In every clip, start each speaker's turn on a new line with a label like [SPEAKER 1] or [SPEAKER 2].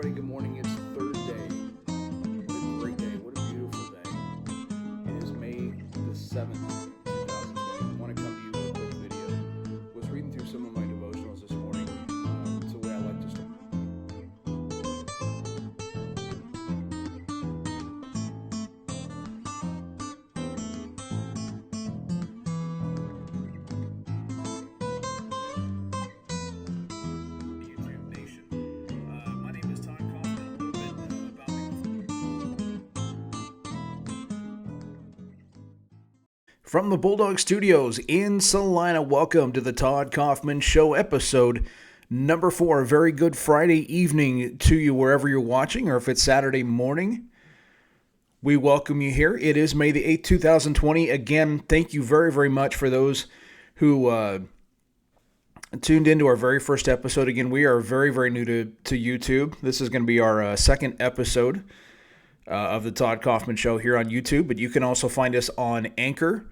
[SPEAKER 1] everybody. Good morning. It's Thursday. What a great day. What a beautiful day. It is May the 7th, 2020. I want to come to you with a quick video. Was reading through some of my devotionals this morning. It's the way I like to start. YouTube Nation. My name is Todd Kaufmann. A little bit about From the Bulldog Studios in Salina, welcome to the Todd Kaufmann Show, episode number 4. A very good Friday evening to you wherever you're watching, or if it's Saturday morning. We welcome you here. It is May the 8th, 2020. Again, thank you very, very much for those who tuned into our very first episode. Again, we are very, very new to YouTube. This is going to be our second episode of the Todd Kaufmann Show here on YouTube, but you can also find us on Anchor.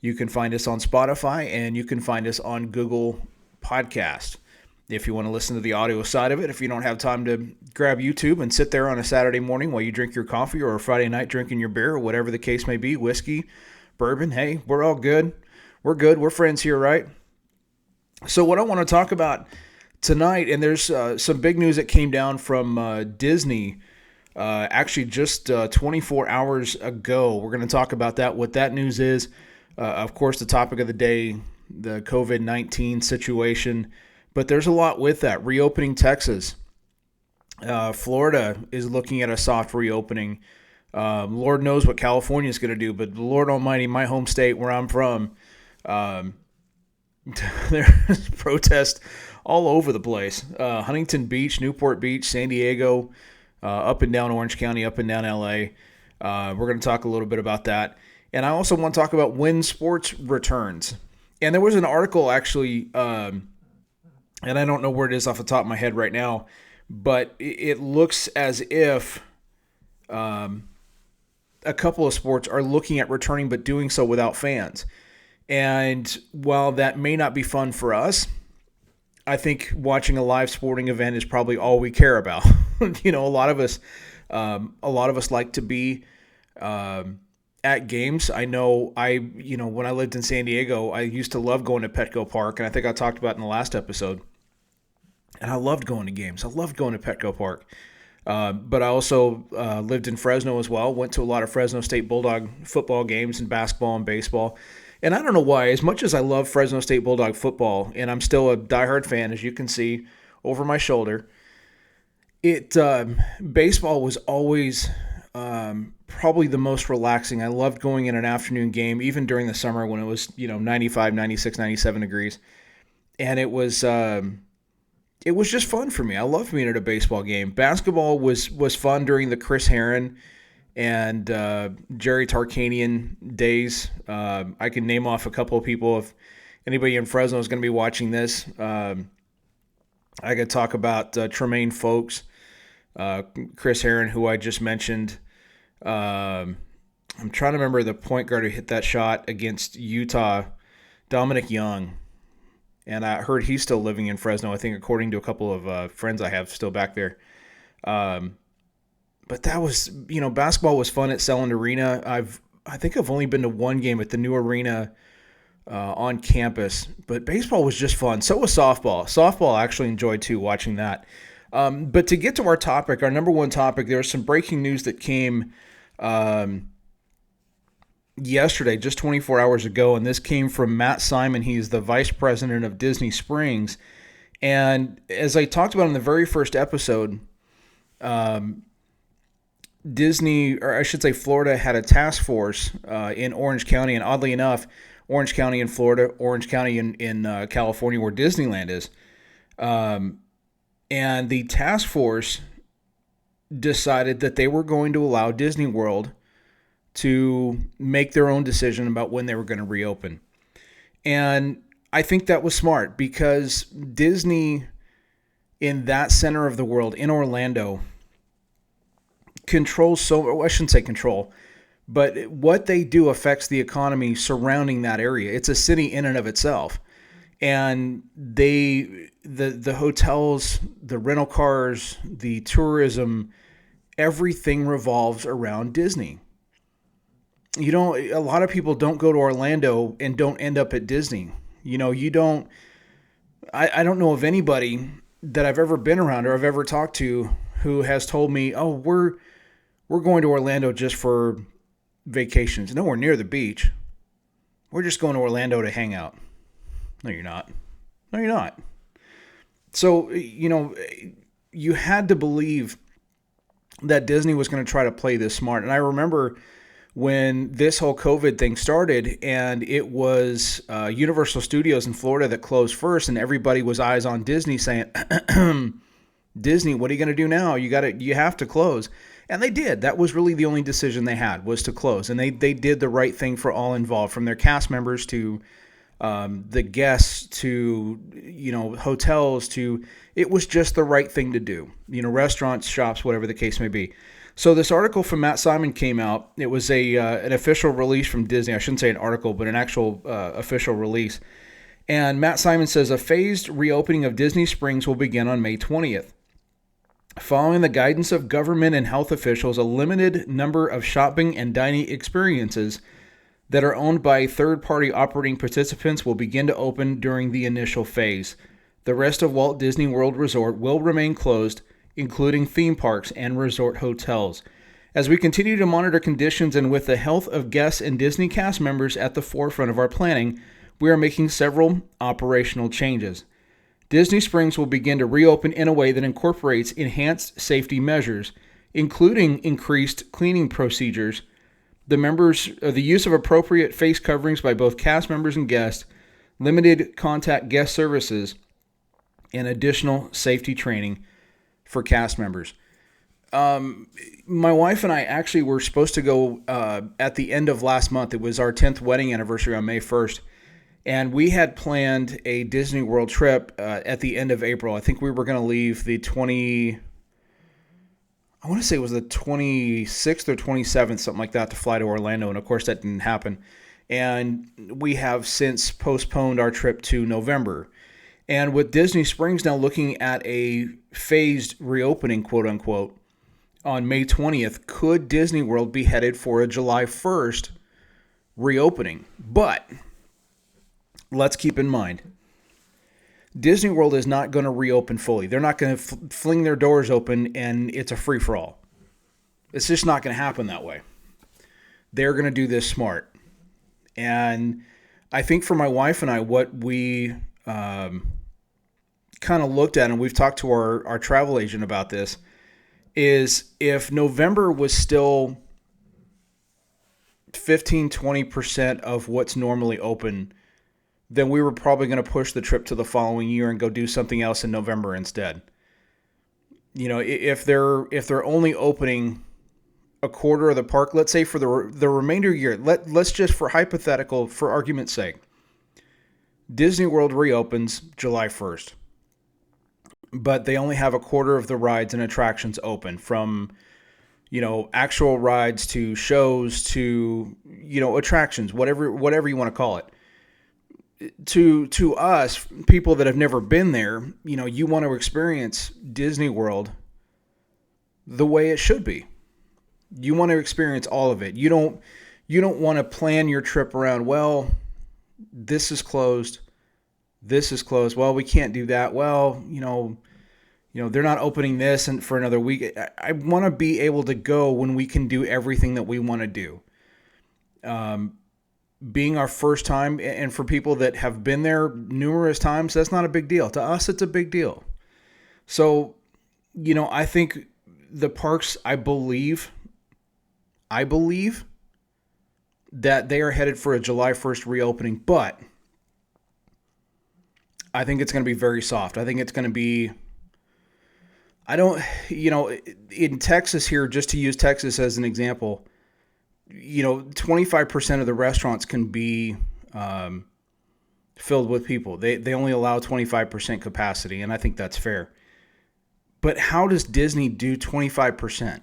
[SPEAKER 1] You can find us on Spotify, and you can find us on Google Podcast. If you want to listen to the audio side of it, if you don't have time to grab YouTube and sit there on a Saturday morning while you drink your coffee, or a Friday night drinking your beer, or whatever the case may be, whiskey, bourbon, hey, we're all good. We're good. We're friends here, right? So what I want to talk about tonight, and there's some big news that came down from Disney actually just 24 hours ago. We're going to talk about that, what that news is. Of course, the topic of the day, the COVID-19 situation. But there's a lot with that. Reopening Texas. Florida is looking at a soft reopening. Lord knows what California is going to do, but Lord Almighty, my home state where I'm from, there's protests all over the place. Huntington Beach, Newport Beach, San Diego, up and down Orange County, up and down LA. We're going to talk a little bit about that. And I also want to talk about when sports returns. And there was an article actually, and I don't know where it is off the top of my head right now, but it looks as if a couple of sports are looking at returning, but doing so without fans. And while that may not be fun for us, I think watching a live sporting event is probably all we care about. A lot of us like to be at games. I know when I lived in San Diego, I used to love going to Petco Park, and I think I talked about it in the last episode. And I loved going to games. I loved going to Petco Park. But I also lived in Fresno as well. Went to a lot of Fresno State Bulldog football games and basketball and baseball. And I don't know why, as much as I love Fresno State Bulldog football, and I'm still a diehard fan, as you can see over my shoulder, baseball was always probably the most relaxing. I loved going in an afternoon game, even during the summer when it was 95, 96, 97 degrees. And it was just fun for me. I loved being at a baseball game. Basketball was fun during the Chris Herron and Jerry Tarkanian days. I can name off a couple of people. If anybody in Fresno is going to be watching this, I could talk about Tremaine Folks, Chris Herron, who I just mentioned. I'm trying to remember the point guard who hit that shot against Utah, Dominic Young. And I heard he's still living in Fresno, I think, according to a couple of friends I have still back there. But that was, basketball was fun at Selland Arena. I think I've only been to one game at the new arena on campus. But baseball was just fun. So was softball. Softball I actually enjoyed, too, watching that. But to get to our topic, our number one topic, there was some breaking news that came yesterday, just 24 hours ago, and this came from Matt Simon. He's the vice president of Disney Springs. And as I talked about in the very first episode, Disney, or I should say Florida, had a task force in Orange County, and oddly enough, Orange County in Florida, Orange County in California, where Disneyland is. And the task force decided that they were going to allow Disney World to make their own decision about when they were going to reopen. And I think that was smart, because Disney, in that center of the world, in Orlando, controls I shouldn't say control, but what they do affects the economy surrounding that area. It's a city in and of itself. And the hotels, the rental cars, the tourism, everything revolves around Disney. A lot of people don't go to Orlando and don't end up at Disney. I don't know of anybody that I've ever been around or I've ever talked to who has told me, "Oh, we're going to Orlando just for vacations. Nowhere near the beach. We're just going to Orlando to hang out." No, you're not. No, you're not. So, you had to believe that Disney was going to try to play this smart. And I remember when this whole COVID thing started, and it was Universal Studios in Florida that closed first, and everybody was eyes on Disney saying, Disney, what are you going to do now? You have to close. And they did. That was really the only decision they had, was to close. And they did the right thing for all involved, from their cast members to the guests to, hotels to, it was just the right thing to do. Restaurants, shops, whatever the case may be. So this article from Matt Simon came out. It was an official release from Disney. I shouldn't say an article, but an actual official release. And Matt Simon says a phased reopening of Disney Springs will begin on May 20th. Following the guidance of government and health officials, a limited number of shopping and dining experiences that are owned by third-party operating participants will begin to open during the initial phase. The rest of Walt Disney World Resort will remain closed, including theme parks and resort hotels. As we continue to monitor conditions and with the health of guests and Disney cast members at the forefront of our planning, we are making several operational changes. Disney Springs will begin to reopen in a way that incorporates enhanced safety measures, including increased cleaning procedures, the use of appropriate face coverings by both cast members and guests, limited contact guest services, and additional safety training for cast members. My wife and I actually were supposed to go at the end of last month. It was our 10th wedding anniversary on May 1st. And we had planned a Disney World trip at the end of April. I think we were going to leave I want to say it was the 26th or 27th, something like that, to fly to Orlando. And of course, that didn't happen. And we have since postponed our trip to November. And with Disney Springs now looking at a phased reopening, quote unquote, on May 20th, could Disney World be headed for a July 1st reopening? But let's keep in mind, Disney World is not going to reopen fully. They're not going to fling their doors open and it's a free-for-all. It's just not going to happen that way. They're going to do this smart. And I think for my wife and I, what we kind of looked at, and we've talked to our travel agent about this, is if November was still 15-20% of what's normally open, then we were probably going to push the trip to the following year and go do something else in November instead. If they're only opening a quarter of the park, let's say for the remainder of the year, let's just, for argument's sake, Disney World reopens July 1st, but they only have a quarter of the rides and attractions open, from actual rides to shows to attractions, whatever you want to call it. To us, people that have never been there, you want to experience Disney World the way it should be. You want to experience all of it. You don't want to plan your trip around, well, this is closed. This is closed. Well, we can't do that. Well, they're not opening this and for another week. I want to be able to go when we can do everything that we want to do. Being our first time, and for people that have been there numerous times, that's not a big deal. To us, it's a big deal. So, I think the parks, I believe that they are headed for a July 1st reopening, but I think it's going to be very soft. I think it's going to be, in Texas here, just to use Texas as an example, 25% of the restaurants can be filled with people. They only allow 25% capacity, and I think that's fair. But how does Disney do 25%?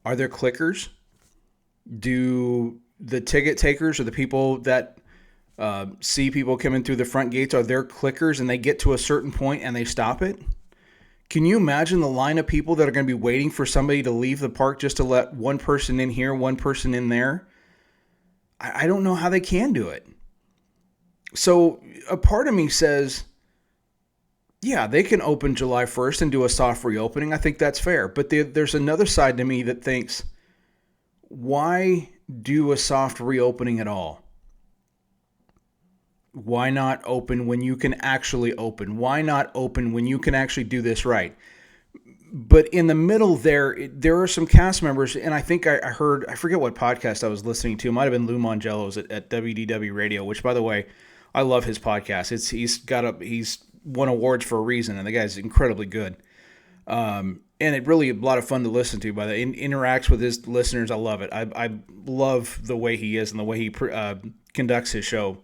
[SPEAKER 1] Are there clickers? Do the ticket takers or the people that see people coming through the front gates are their clickers and they get to a certain point and they stop it. Can you imagine the line of people that are going to be waiting for somebody to leave the park just to let one person in here, one person in there? I don't know how they can do it. So a part of me says, yeah, they can open July 1st and do a soft reopening. I think that's fair. But there's another side to me that thinks, why do a soft reopening at all? Why not open when you can actually open? Why not open when you can actually do this right? But in the middle there are some cast members, and I think I heard, I forget what podcast I was listening to. It might have been Lou Mongello's at WDW Radio, which, by the way, I love his podcast. He's won awards for a reason, and the guy's incredibly good. And it really a lot of fun to listen to. By the interacts with his listeners, I love it. I love the way he is and the way he conducts his show.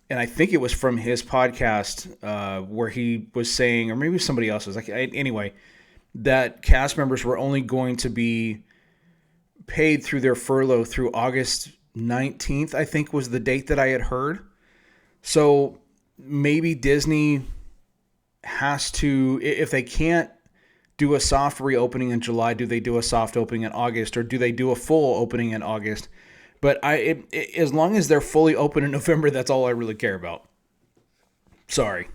[SPEAKER 1] And I think it was from his podcast where he was saying, or maybe somebody else's, anyway, that cast members were only going to be paid through their furlough through August 19th, I think was the date that I had heard. So maybe Disney has to, if they can't do a soft reopening in July, do they do a soft opening in August, or do they do a full opening in August? But as long as they're fully open in November, that's all I really care about. Sorry.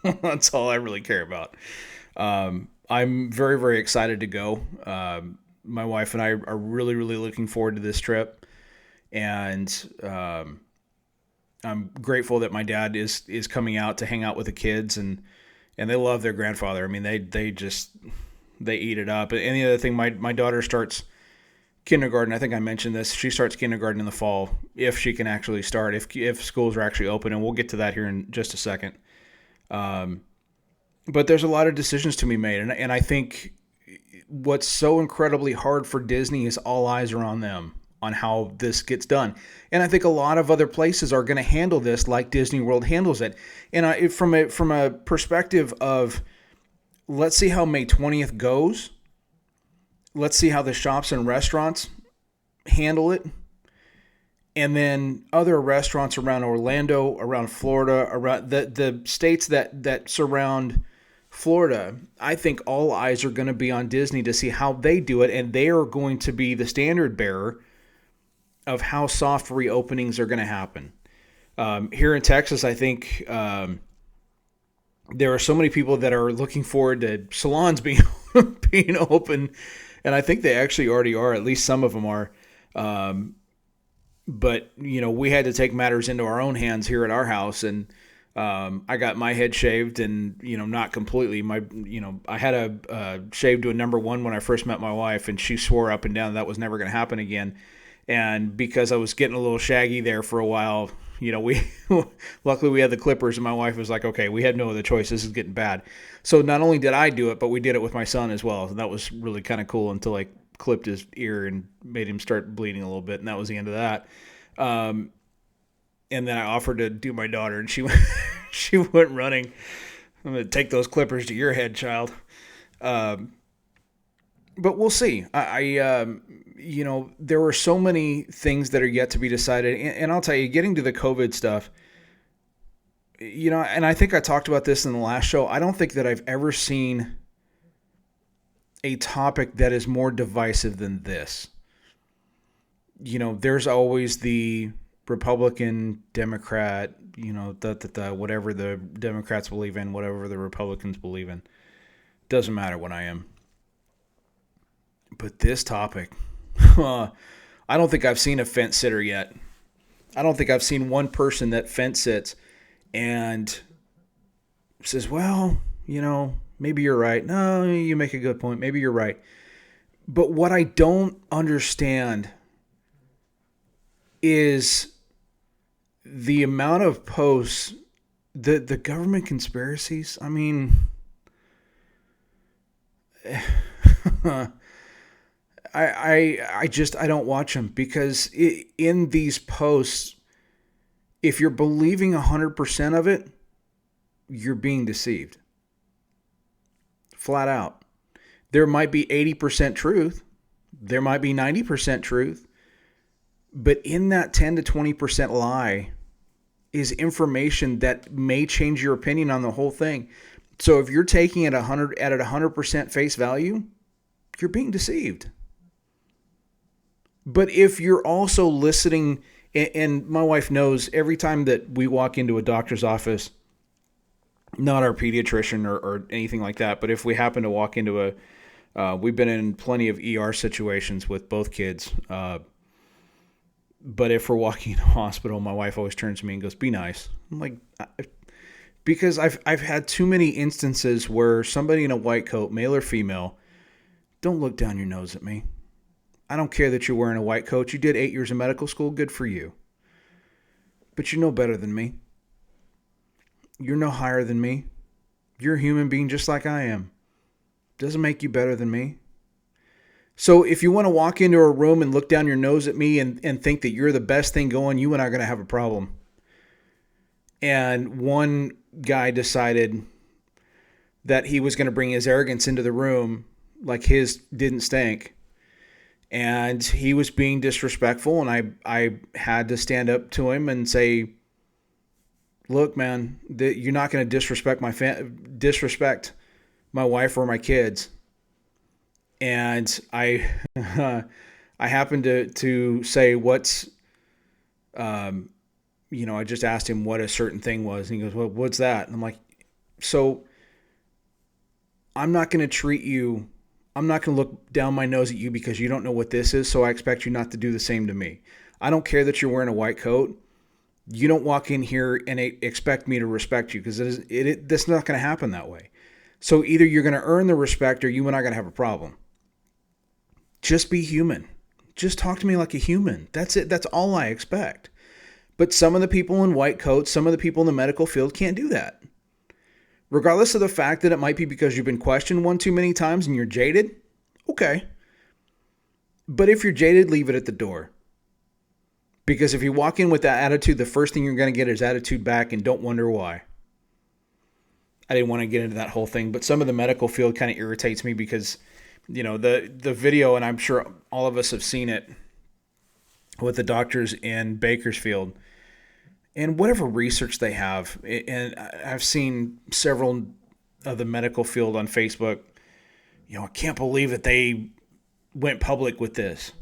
[SPEAKER 1] That's all I really care about. I'm very, very excited to go. My wife and I are really, really looking forward to this trip. And I'm grateful that my dad is coming out to hang out with the kids. And they love their grandfather. I mean, they eat it up. And the other thing, my daughter starts kindergarten. I think I mentioned this. She starts kindergarten in the fall, if she can actually start, if schools are actually open, and we'll get to that here in just a second. But there's a lot of decisions to be made, and I think what's so incredibly hard for Disney is all eyes are on them, on how this gets done. And I think a lot of other places are going to handle this like Disney World handles it. And from a perspective of, let's see how May 20th goes. Let's see how the shops and restaurants handle it. And then other restaurants around Orlando, around Florida, around the states that surround Florida, I think all eyes are going to be on Disney to see how they do it. And they are going to be the standard bearer of how soft reopenings are going to happen. Here in Texas, I think there are so many people that are looking forward to salons being open. And I think they actually already are. At least some of them are. But, we had to take matters into our own hands here at our house. And I got my head shaved and, not completely. I had a shave to a number 1 when I first met my wife. And she swore up and down that was never going to happen again. And because I was getting a little shaggy there for a while, luckily we had the clippers, and my wife was like, okay, we had no other choice. This is getting bad. So not only did I do it, but we did it with my son as well. And that was really kind of cool until I clipped his ear and made him start bleeding a little bit. And that was the end of that. And then I offered to do my daughter, and she went running. I'm going to take those clippers to your head, child. But we'll see. There were so many things that are yet to be decided. And I'll tell you, getting to the COVID stuff, and I think I talked about this in the last show. I don't think that I've ever seen a topic that is more divisive than this. There's always the Republican, Democrat, whatever the Democrats believe in, whatever the Republicans believe in. Doesn't matter what I am. But this topic, I don't think I've seen a fence sitter yet. I don't think I've seen one person that fence sits and says, well, maybe you're right. No, you make a good point. Maybe you're right. But what I don't understand is the amount of posts, the government conspiracies. I mean, I don't watch them because in these posts, if you're believing 100% of it, you're being deceived. Flat out. There might be 80% truth. There might be 90% truth. But in that 10 to 20% lie is information that may change your opinion on the whole thing. So if you're taking it at 100% face value, you're being deceived. But if you're also listening, and my wife knows every time that we walk into a doctor's office, not our pediatrician or anything like that, but if we happen to walk into we've been in plenty of ER situations with both kids. But if we're walking in a hospital, my wife always turns to me and goes, "Be nice." I'm like, because I've had too many instances where somebody in a white coat, male or female, don't look down your nose at me. I don't care that you're wearing a white coat. You did 8 years of medical school. Good for you. But you know better than me. You're no higher than me. You're a human being just like I am. Doesn't make you better than me. So if you want to walk into a room and look down your nose at me and think that you're the best thing going, you and I are going to have a problem. And one guy decided that he was going to bring his arrogance into the room like his didn't stink. And he was being disrespectful, and I had to stand up to him and say, "Look, man, you're not going to disrespect disrespect my wife or my kids." And I I happened to say, "What's I just asked him what a certain thing was, and he goes, "Well, what's that?" And I'm like, "So I'm not going to look down my nose at you because you don't know what this is, so I expect you not to do the same to me. I don't care that you're wearing a white coat. You don't walk in here and expect me to respect you, because that's not going to happen that way. So either you're going to earn the respect or you and I are going to have a problem. Just be human. Just talk to me like a human. That's it. That's all I expect." But some of the people in white coats, some of the people in the medical field can't do that. Regardless of the fact that it might be because you've been questioned one too many times and you're jaded, okay. But if you're jaded, leave it at the door. Because if you walk in with that attitude, the first thing you're going to get is attitude back, and don't wonder why. I didn't want to get into that whole thing, but some of the medical field kind of irritates me because, the video, and I'm sure all of us have seen it with the doctors in Bakersfield, and whatever research they have, and I've seen several of the medical field on Facebook, I can't believe that they went public with this.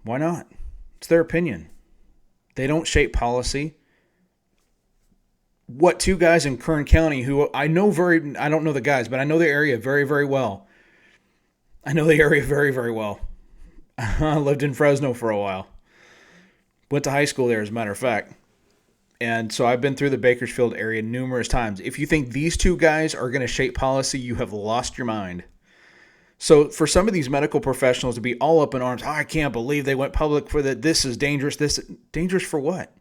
[SPEAKER 1] Why not? It's their opinion. They don't shape policy. What two guys in Kern County who I don't know the guys, but I know the area very, very well. I know the area very, very well. I lived in Fresno for a while. Went to high school there, as a matter of fact. And so I've been through the Bakersfield area numerous times. If you think these two guys are going to shape policy, you have lost your mind. So for some of these medical professionals to be all up in arms, I can't believe they went public for that. This is dangerous. Dangerous for what?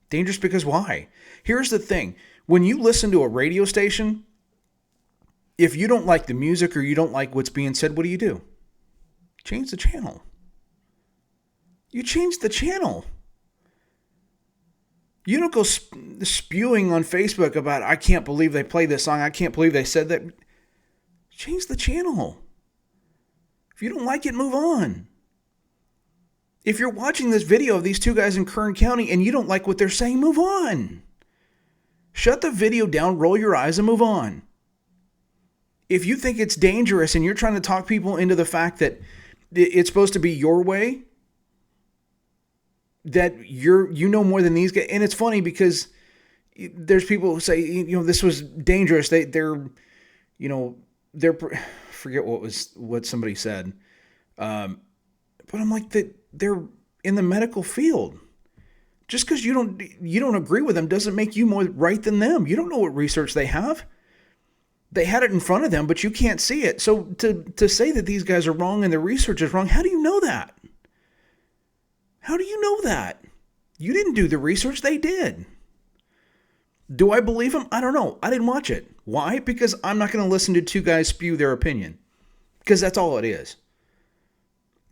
[SPEAKER 1] Dangerous because why? Here's the thing. When you listen to a radio station, if you don't like the music or you don't like what's being said, what do? Change the channel. You change the channel. You don't go spewing on Facebook about, I can't believe they played this song. I can't believe they said that. Change the channel. If you don't like it, move on. If you're watching this video of these two guys in Kern County and you don't like what they're saying, move on. Shut the video down, roll your eyes, and move on. If you think it's dangerous and you're trying to talk people into the fact that it's supposed to be your way, that you know more than these guys. And it's funny because there's people who say, this was dangerous. They're forget what somebody said. But I'm like, they're in the medical field. Just because you don't agree with them doesn't make you more right than them. You don't know what research they have. They had it in front of them, but you can't see it. So to say that these guys are wrong and the research is wrong, how do you know that? How do you know that? You didn't do the research, they did. Do I believe them? I don't know. I didn't watch it. Why? Because I'm not going to listen to two guys spew their opinion. Because that's all it is.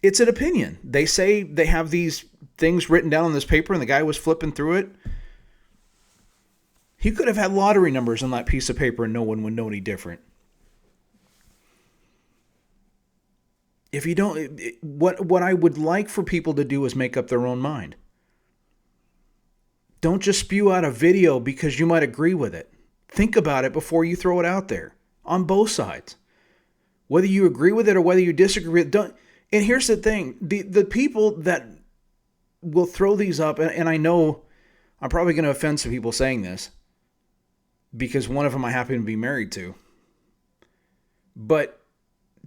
[SPEAKER 1] It's an opinion. They say they have these things written down on this paper and the guy was flipping through it. He could have had lottery numbers on that piece of paper and no one would know any different. If you don't, what I would like for people to do is make up their own mind. Don't just spew out a video because you might agree with it. Think about it before you throw it out there on both sides. Whether you agree with it or whether you disagree with it, don't. And here's the thing, the people that will throw these up, and I know I'm probably going to offend some people saying this because one of them I happen to be married to. But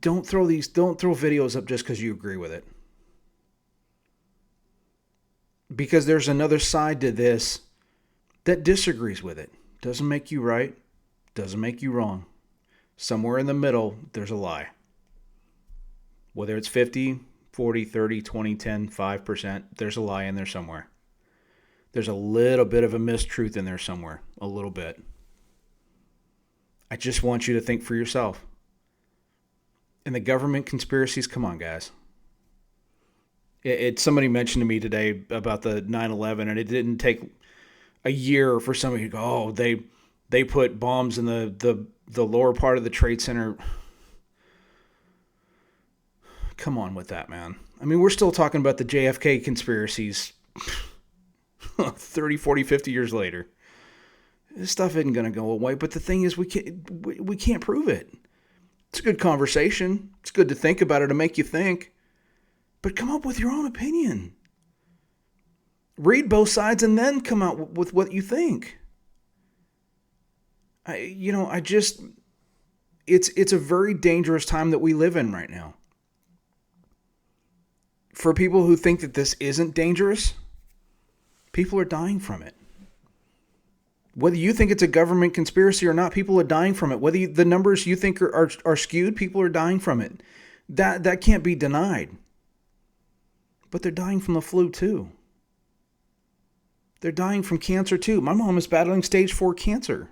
[SPEAKER 1] don't throw videos up just because you agree with it. Because there's another side to this that disagrees with it. Doesn't make you right, doesn't make you wrong. Somewhere in the middle, there's a lie. Whether it's 50, 40, 30, 20, 10, 5%, there's a lie in there somewhere. There's a little bit of a mistruth in there somewhere. A little bit. I just want you to think for yourself. And the government conspiracies, come on, guys. Somebody mentioned to me today about the 9/11, and it didn't take a year for somebody to go, oh, they put bombs in the lower part of the Trade Center. Come on with that, man. I mean, we're still talking about the JFK conspiracies 30, 40, 50 years later. This stuff isn't going to go away, but the thing is we can't prove it. It's a good conversation. It's good to think about it, to make you think. But come up with your own opinion. Read both sides and then come out with what you think. It's a very dangerous time that we live in right now. For people who think that this isn't dangerous, people are dying from it. Whether you think it's a government conspiracy or not, people are dying from it. Whether the numbers you think are skewed, people are dying from it. That can't be denied. But they're dying from the flu too. They're dying from cancer too. My mom is battling stage 4 cancer.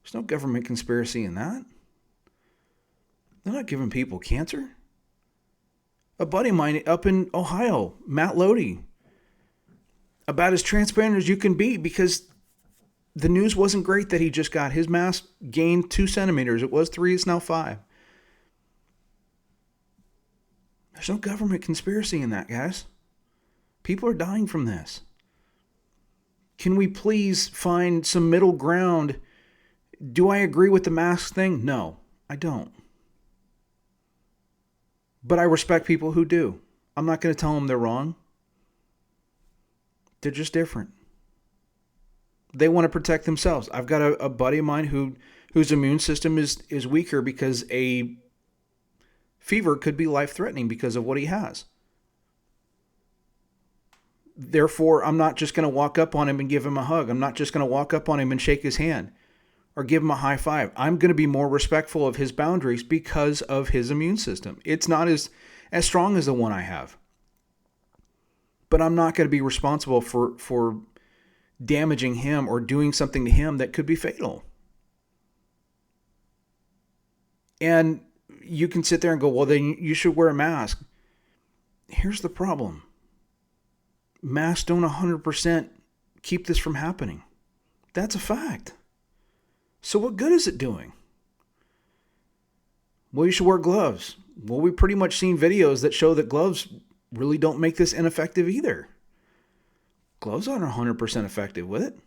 [SPEAKER 1] There's no government conspiracy in that. They're not giving people cancer. A buddy of mine up in Ohio, Matt Lodi, about as transparent as you can be, because the news wasn't great that he just got his mass gained 2 centimeters. It was 3, it's now 5. There's no government conspiracy in that, guys. People are dying from this. Can we please find some middle ground? Do I agree with the mask thing? No, I don't. But I respect people who do. I'm not going to tell them they're wrong. They're just different. They want to protect themselves. I've got a buddy of mine whose immune system is weaker because a fever could be life-threatening because of what he has. Therefore, I'm not just going to walk up on him and give him a hug. I'm not just going to walk up on him and shake his hand or give him a high five. I'm going to be more respectful of his boundaries because of his immune system. It's not as strong as the one I have. But I'm not going to be responsible for damaging him or doing something to him that could be fatal. And you can sit there and go, well, then you should wear a mask. Here's the problem. Masks don't 100% keep this from happening. That's a fact. So what good is it doing? Well, you should wear gloves. Well, we've pretty much seen videos that show that gloves really don't make this ineffective either. Gloves aren't 100% effective with it.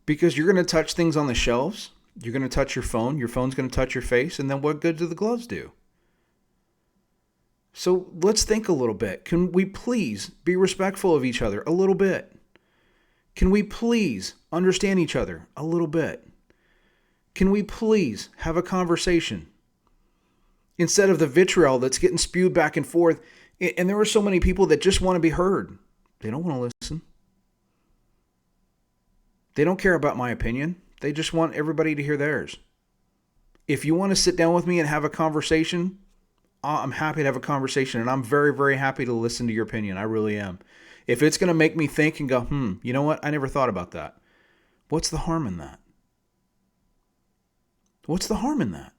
[SPEAKER 1] Because you're going to touch things on the shelves. You're going to touch your phone. Your phone's going to touch your face. And then what good do the gloves do? So let's think a little bit. Can we please be respectful of each other a little bit? Can we please understand each other a little bit? Can we please have a conversation? Instead of the vitriol that's getting spewed back and forth. And there are so many people that just want to be heard. They don't want to listen. They don't care about my opinion. They just want everybody to hear theirs. If you want to sit down with me and have a conversation, I'm happy to have a conversation, and I'm very, very happy to listen to your opinion. I really am. If it's going to make me think and go, you know what? I never thought about that. What's the harm in that? What's the harm in that?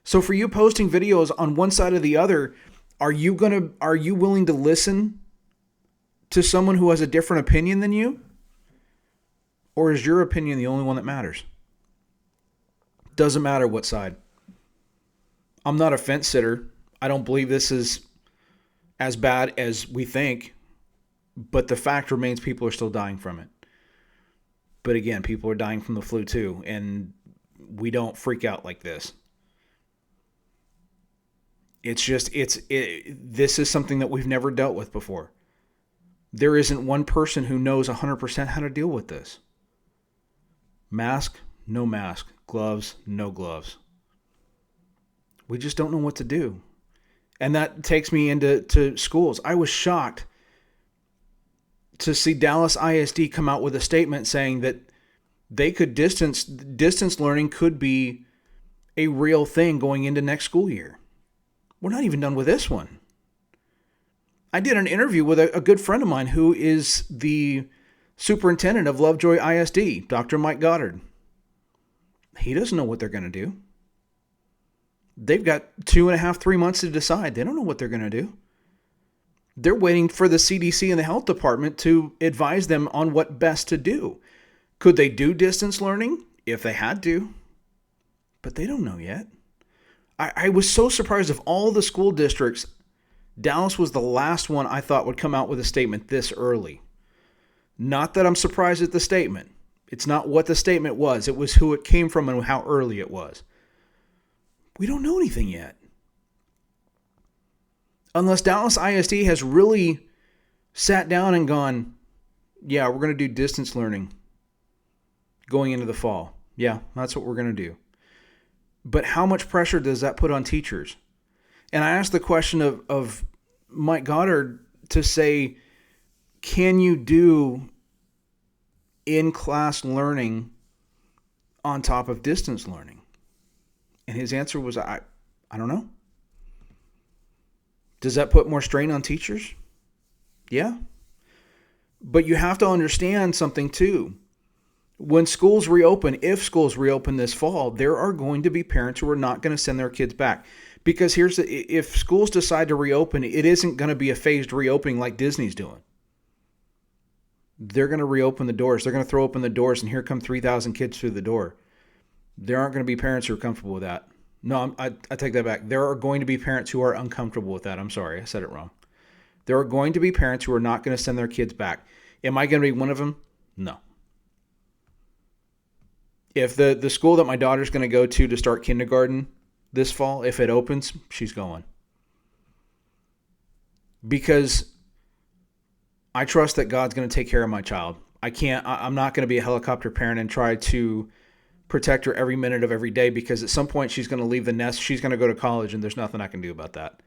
[SPEAKER 1] So for you posting videos on one side or the other, are you willing to listen to someone who has a different opinion than you? Or is your opinion the only one that matters? Doesn't matter what side. I'm not a fence sitter. I don't believe this is as bad as we think, but the fact remains people are still dying from it. But again, people are dying from the flu too, and we don't freak out like this. This is something that we've never dealt with before. There isn't one person who knows 100% how to deal with this. Mask, no mask. Gloves, no gloves. We just don't know what to do. And that takes me into schools. I was shocked to see Dallas ISD come out with a statement saying that they could distance learning could be a real thing going into next school year. We're not even done with this one. I did an interview with a good friend of mine who is the superintendent of Lovejoy ISD, Dr. Mike Goddard. He doesn't know what they're going to do. They've got 2.5, 3 months to decide. They don't know what they're going to do. They're waiting for the CDC and the health department to advise them on what best to do. Could they do distance learning if they had to? But they don't know yet. I was so surprised of all the school districts. Dallas was the last one I thought would come out with a statement this early. Not that I'm surprised at the statement. It's not what the statement was. It was who it came from and how early it was. We don't know anything yet. Unless Dallas ISD has really sat down and gone, yeah, we're going to do distance learning going into the fall. Yeah, that's what we're going to do. But how much pressure does that put on teachers? And I asked the question of Mike Goddard to say, can you do in-class learning on top of distance learning? And his answer was, I don't know. Does that put more strain on teachers? Yeah. But you have to understand something too. When schools reopen, if schools reopen this fall, there are going to be parents who are not going to send their kids back. Because if schools decide to reopen, it isn't going to be a phased reopening like Disney's doing. They're going to reopen the doors. They're going to throw open the doors, and here come 3,000 kids through the door. There aren't going to be parents who are comfortable with that. No, I take that back. There are going to be parents who are uncomfortable with that. I'm sorry, I said it wrong. There are going to be parents who are not going to send their kids back. Am I going to be one of them? No. If the school that my daughter's going to go to start kindergarten this fall, if it opens, she's going. Because I trust that God's going to take care of my child. I'm not going to be a helicopter parent and try to protect her every minute of every day, because at some point she's going to leave the nest. She's going to go to college, and there's nothing I can do about that.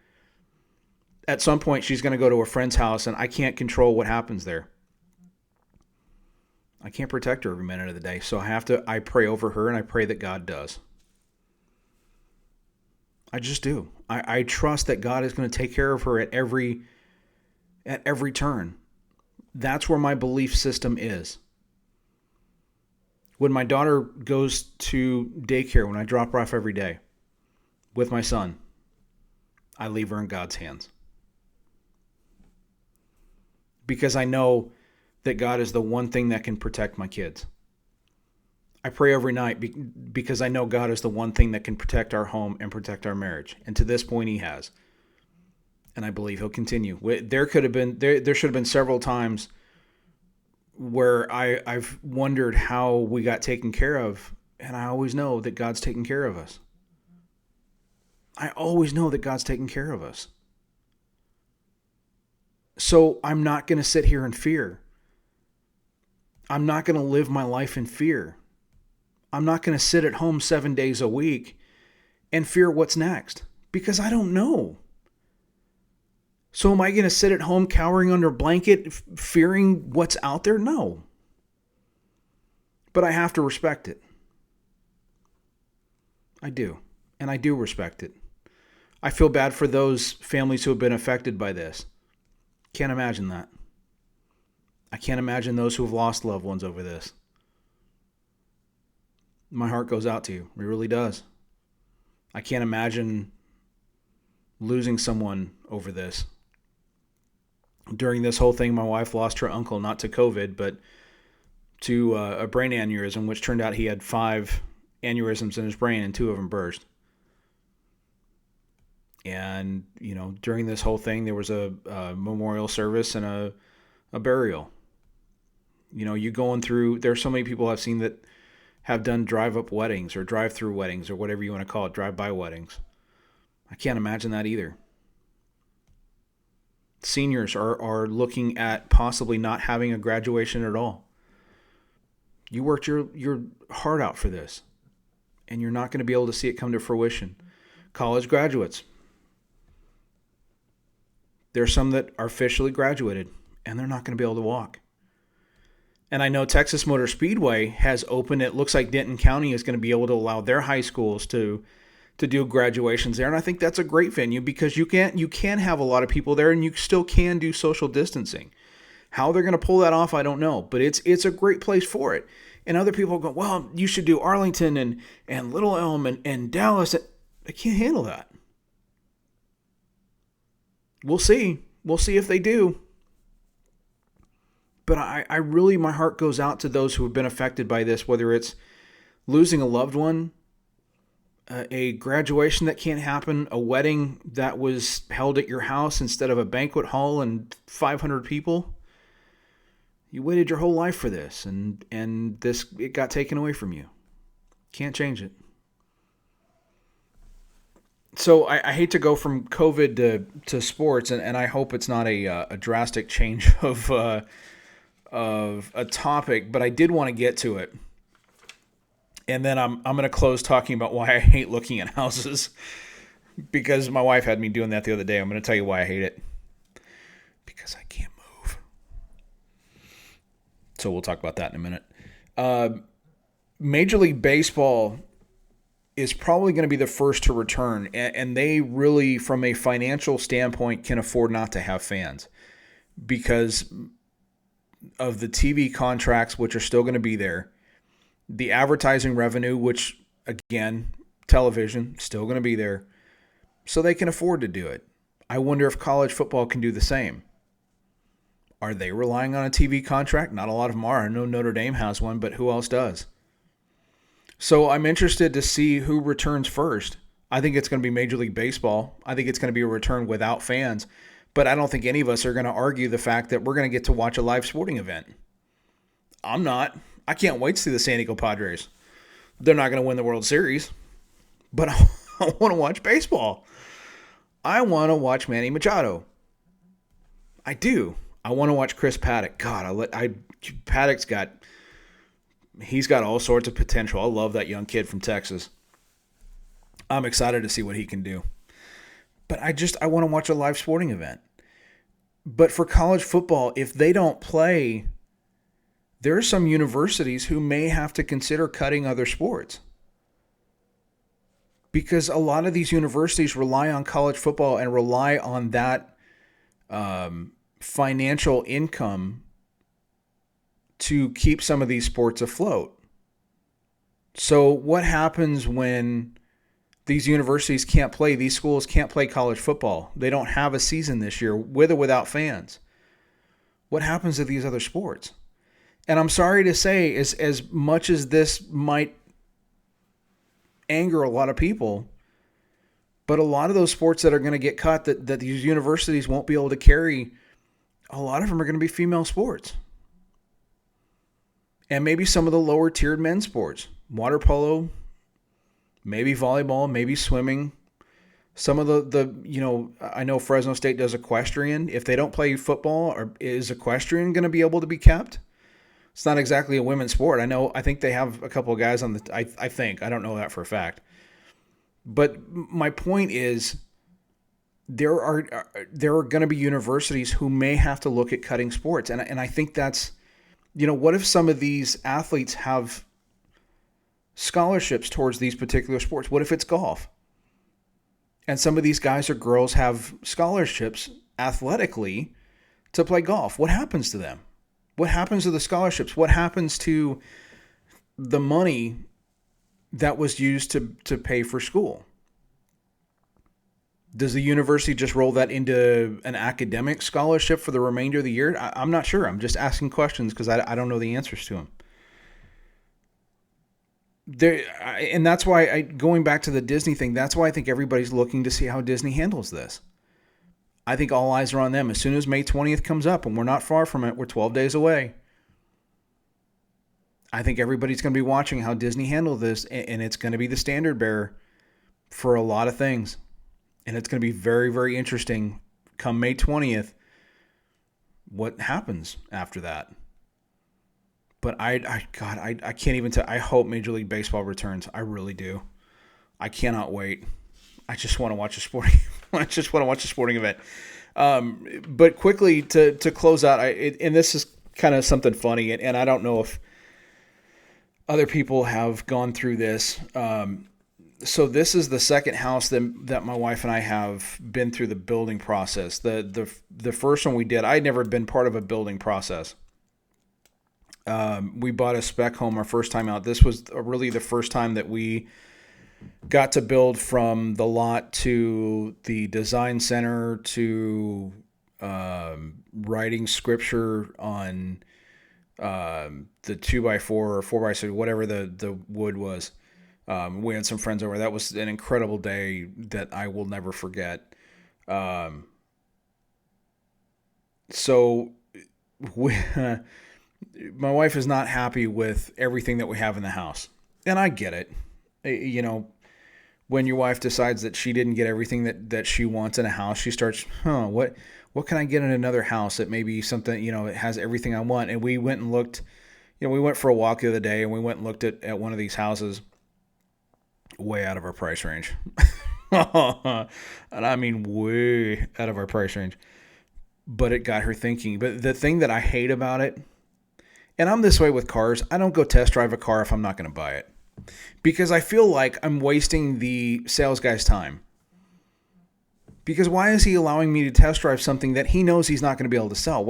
[SPEAKER 1] At some point she's going to go to a friend's house, and I can't control what happens there. I can't protect her every minute of the day. So I pray over her, and I pray that God does. I just do. I trust that God is going to take care of her at every turn. That's where my belief system is. When my daughter goes to daycare, when I drop her off every day with my son, I leave her in God's hands. Because I know that God is the one thing that can protect my kids. I pray every night because I know God is the one thing that can protect our home and protect our marriage. And to this point, He has. And I believe He'll continue. There should have been several times where I've wondered how we got taken care of, and I always know that God's taking care of us. I always know that God's taking care of us. So I'm not going to sit here in fear. I'm not going to live my life in fear. I'm not going to sit at home 7 days a week and fear what's next, because I don't know. So am I going to sit at home cowering under a blanket, fearing what's out there? No. But I have to respect it. I do. And I do respect it. I feel bad for those families who have been affected by this. Can't imagine that. I can't imagine those who have lost loved ones over this. My heart goes out to you. It really does. I can't imagine losing someone over this. During this whole thing, my wife lost her uncle, not to COVID, but to a brain aneurysm, which turned out he had 5 aneurysms in his brain and 2 of them burst. And, during this whole thing, there was a memorial service and a burial. You going through, there's so many people I've seen that have done drive-up weddings or drive-through weddings or whatever you want to call it, drive-by weddings. I can't imagine that either. Seniors are looking at possibly not having a graduation at all. You worked your heart out for this, and you're not going to be able to see it come to fruition. College graduates. There's some that are officially graduated, and they're not going to be able to walk. And I know Texas Motor Speedway has opened. It looks like Denton County is going to be able to allow their high schools to do graduations there, and I think that's a great venue because you can have a lot of people there, and you still can do social distancing. How they're going to pull that off, I don't know, but it's a great place for it. And other people go, well, you should do Arlington and Little Elm and Dallas. They can't handle that. We'll see. We'll see if they do. But I really, my heart goes out to those who have been affected by this, whether it's losing a loved one, a graduation that can't happen, a wedding that was held at your house instead of a banquet hall and 500 people. You waited your whole life for this, and it got taken away from you. Can't change it. So I hate to go from COVID to sports, and I hope it's not a drastic change of a topic, but I did want to get to it. And then I'm going to close talking about why I hate looking at houses, because my wife had me doing that the other day. I'm going to tell you why I hate it. Because I can't move. So we'll talk about that in a minute. Major League Baseball is probably going to be the first to return, and they really, from a financial standpoint, can afford not to have fans because of the TV contracts, which are still going to be there. The advertising revenue, which, again, television, still going to be there. So they can afford to do it. I wonder if college football can do the same. Are they relying on a TV contract? Not a lot of them are. I know Notre Dame has one, but who else does? So I'm interested to see who returns first. I think it's going to be Major League Baseball. I think it's going to be a return without fans. But I don't think any of us are going to argue the fact that we're going to get to watch a live sporting event. I'm not. I can't wait to see the San Diego Padres. They're not going to win the World Series, but I want to watch baseball. I want to watch Manny Machado. I do. I want to watch Chris Paddock. God, Paddock's got all sorts of potential. I love that young kid from Texas. I'm excited to see what he can do. But I want to watch a live sporting event. But for college football, if they don't play, there are some universities who may have to consider cutting other sports. Because a lot of these universities rely on college football and rely on that financial income to keep some of these sports afloat. So what happens when these universities can't play, these schools can't play college football? They don't have a season this year, with or without fans. What happens to these other sports? And I'm sorry to say, as much as this might anger a lot of people, but a lot of those sports that are going to get cut, that these universities won't be able to carry, a lot of them are going to be female sports. And maybe some of the lower tiered men's sports, water polo, maybe volleyball, maybe swimming. Some of the I know Fresno State does equestrian. If they don't play football, or is equestrian going to be able to be kept? It's not exactly a women's sport. I think they have a couple of guys on the, I think, I don't know that for a fact. But my point is, there are going to be universities who may have to look at cutting sports. And I think that's, what if some of these athletes have scholarships towards these particular sports? What if it's golf? And some of these guys or girls have scholarships athletically to play golf. What happens to them? What happens to the scholarships? What happens to the money that was used to pay for school? Does the university just roll that into an academic scholarship for the remainder of the year? I'm not sure. I'm just asking questions because I don't know the answers to them. And that's why going back to the Disney thing, that's why I think everybody's looking to see how Disney handles this. I think all eyes are on them. As soon as May 20th comes up, and we're not far from it, we're 12 days away. I think everybody's going to be watching how Disney handle this, and it's going to be the standard bearer for a lot of things. And it's going to be very, very interesting come May 20th what happens after that. But I can't even tell. I hope Major League Baseball returns. I really do. I cannot wait. I just want to watch a sporting. I just want to watch a sporting event. But quickly to close out, and this is kind of something funny, and I don't know if other people have gone through this. So this is the second house that my wife and I have been through the building process. The first one we did, I'd never been part of a building process. We bought a spec home our first time out. This was really the first time that we got to build from the lot to the design center to writing scripture on the 2x4 or 4x6, whatever the wood was. We had some friends over. That was an incredible day that I will never forget. So my wife is not happy with everything that we have in the house. And I get it. You know, when your wife decides that she didn't get everything that she wants in a house, she starts, what can I get in another house that maybe something, it has everything I want? And we went and looked, we went for a walk the other day and we went and looked at one of these houses way out of our price range. And I mean, way out of our price range. But it got her thinking. But the thing that I hate about it, and I'm this way with cars, I don't go test drive a car if I'm not going to buy it. Because I feel like I'm wasting the sales guy's time. Because why is he allowing me to test drive something that he knows he's not going to be able to sell?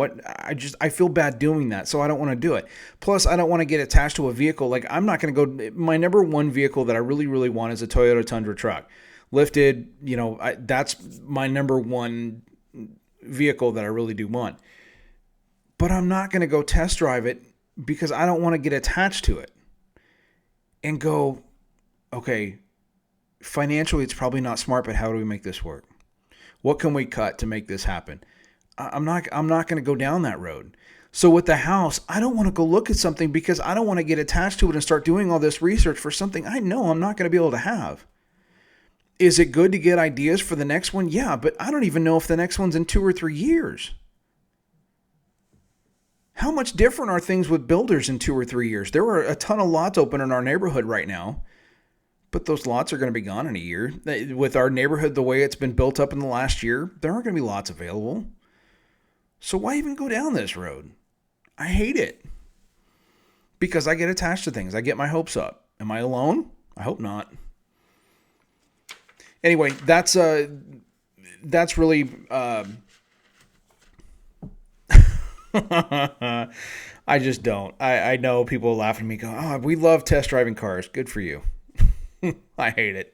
[SPEAKER 1] I feel bad doing that, so I don't want to do it. Plus, I don't want to get attached to a vehicle. Like, I'm not going to go. My number one vehicle that I really, really want is a Toyota Tundra truck. Lifted, that's my number one vehicle that I really do want. But I'm not going to go test drive it because I don't want to get attached to it. And go, okay, financially it's probably not smart, but how do we make this work? What can we cut to make this happen? I'm not going to go down that road. So with the house, I don't want to go look at something because I don't want to get attached to it and start doing all this research for something I know I'm not going to be able to have. Is it good to get ideas for the next one? Yeah, but I don't even know if the next one's in 2 or 3 years. How much different are things with builders in 2 or 3 years? There are a ton of lots open in our neighborhood right now, but those lots are going to be gone in a year. With our neighborhood, the way it's been built up in the last year, there aren't going to be lots available. So why even go down this road? I hate it because I get attached to things. I get my hopes up. Am I alone? I hope not. Anyway, that's really... I just don't. I know people laugh at me, go, "Oh, we love test driving cars." Good for you. I hate it.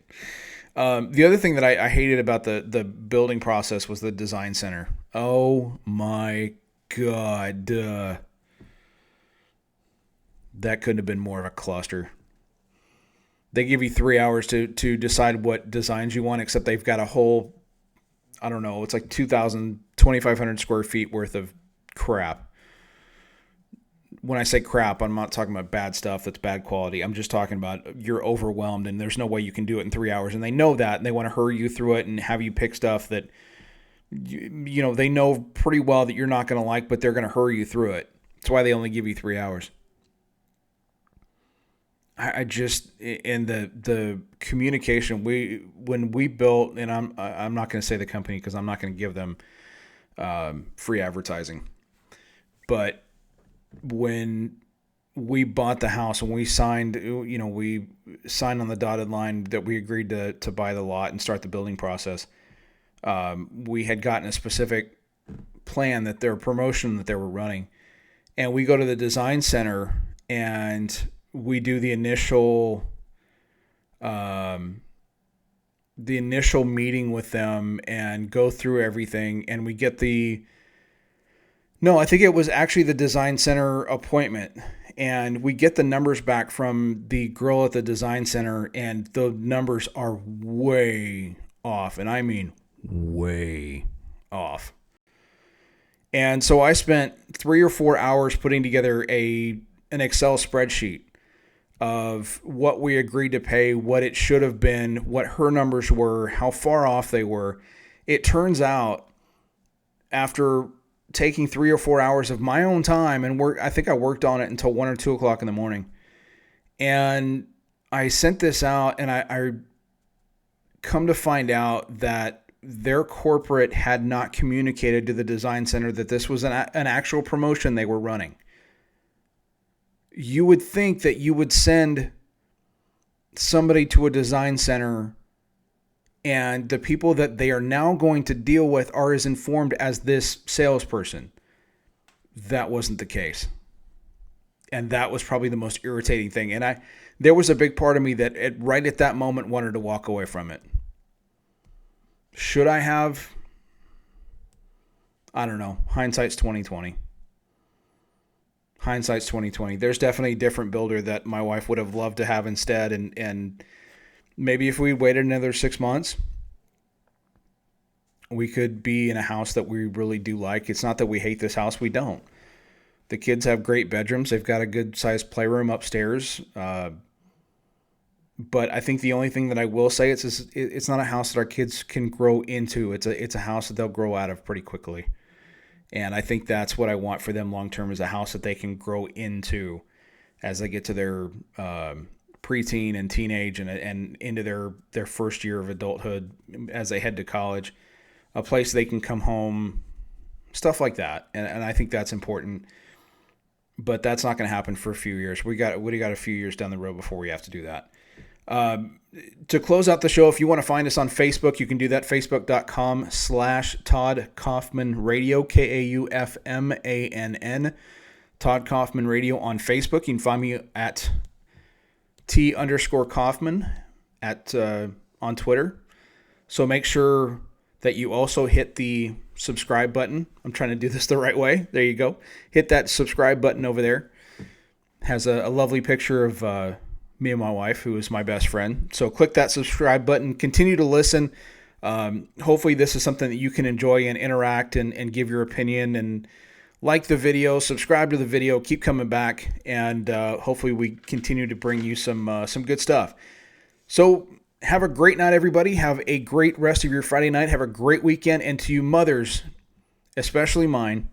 [SPEAKER 1] The other thing that I hated about the building process was the design center. Oh my God. That couldn't have been more of a cluster. They give you 3 hours to decide what designs you want, except they've got a whole, I don't know, it's like 2,500 square feet worth of crap. When I say crap, I'm not talking about bad stuff that's bad quality. I'm just talking about you're overwhelmed and there's no way you can do it in 3 hours. And they know that, and they want to hurry you through it and have you pick stuff that, they know pretty well that you're not going to like, but they're going to hurry you through it. That's why they only give you 3 hours. I just, in the communication, when we built, and I'm not going to say the company because I'm not going to give them free advertising. But when we bought the house and we signed, we signed on the dotted line that we agreed to buy the lot and start the building process. We had gotten a specific plan that their promotion that they were running, and we go to the design center and we do the initial meeting with them and go through everything, and we get I think it was actually the design center appointment. And we get the numbers back from the girl at the design center, and the numbers are way off. And I mean way off. And so I spent 3 or 4 hours putting together an Excel spreadsheet of what we agreed to pay, what it should have been, what her numbers were, how far off they were. It turns out, after taking 3 or 4 hours of my own time and work, I think I worked on it until 1 or 2 o'clock in the morning. And I sent this out, and I come to find out that their corporate had not communicated to the design center that this was an actual promotion they were running. You would think that you would send somebody to a design center and the people that they are now going to deal with are as informed as this salesperson. That wasn't the case. And that was probably the most irritating thing. And there was a big part of me that right at that moment wanted to walk away from it. Should I have? I don't know. Hindsight's 2020. Hindsight's 2020. There's definitely a different builder that my wife would have loved to have instead. And maybe if we waited another 6 months, we could be in a house that we really do like. It's not that we hate this house. We don't. The kids have great bedrooms. They've got a good-sized playroom upstairs. But I think the only thing that I will say is it's not a house that our kids can grow into. It's a house that they'll grow out of pretty quickly. And I think that's what I want for them long-term, is a house that they can grow into as they get to their preteen and teenage and into their first year of adulthood as they head to college. A place they can come home, stuff like that. And I think that's important. But that's not going to happen for a few years. We got a few years down the road before we have to do that. To close out the show, if you want to find us on Facebook, you can do that. Facebook.com/Todd Kaufmann Radio, Kaufmann. Todd Kaufmann Radio on Facebook. You can find me at T_Kaufmann on Twitter. So make sure that you also hit the subscribe button. I'm trying to do this the right way. There you go. Hit that subscribe button over there. Has a lovely picture of me and my wife, who is my best friend. So click that subscribe button. Continue to listen. Hopefully this is something that you can enjoy and interact and give your opinion, and like the video, subscribe to the video, keep coming back, and hopefully we continue to bring you some good stuff. So have a great night, everybody. Have a great rest of your Friday night. Have a great weekend. And to you mothers, especially mine,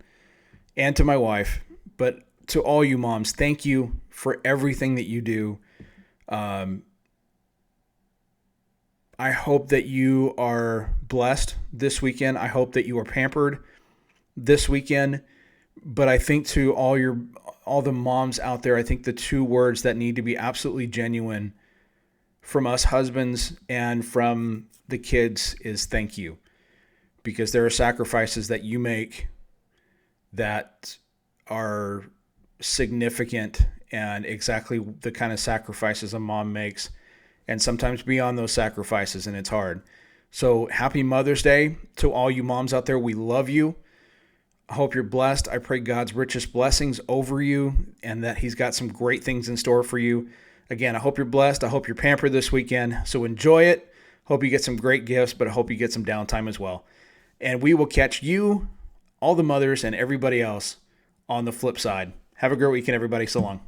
[SPEAKER 1] and to my wife, but to all you moms, thank you for everything that you do. I hope that you are blessed this weekend. I hope that you are pampered this weekend. But I think to all the moms out there, I think the two words that need to be absolutely genuine from us husbands and from the kids is thank you. Because there are sacrifices that you make that are significant and exactly the kind of sacrifices a mom makes, and sometimes beyond those sacrifices, and it's hard. So happy Mother's Day to all you moms out there. We love you. I hope you're blessed. I pray God's richest blessings over you and that he's got some great things in store for you. Again, I hope you're blessed. I hope you're pampered this weekend. So enjoy it. Hope you get some great gifts, but I hope you get some downtime as well. And we will catch you, all the mothers, and everybody else on the flip side. Have a great weekend, everybody. So long.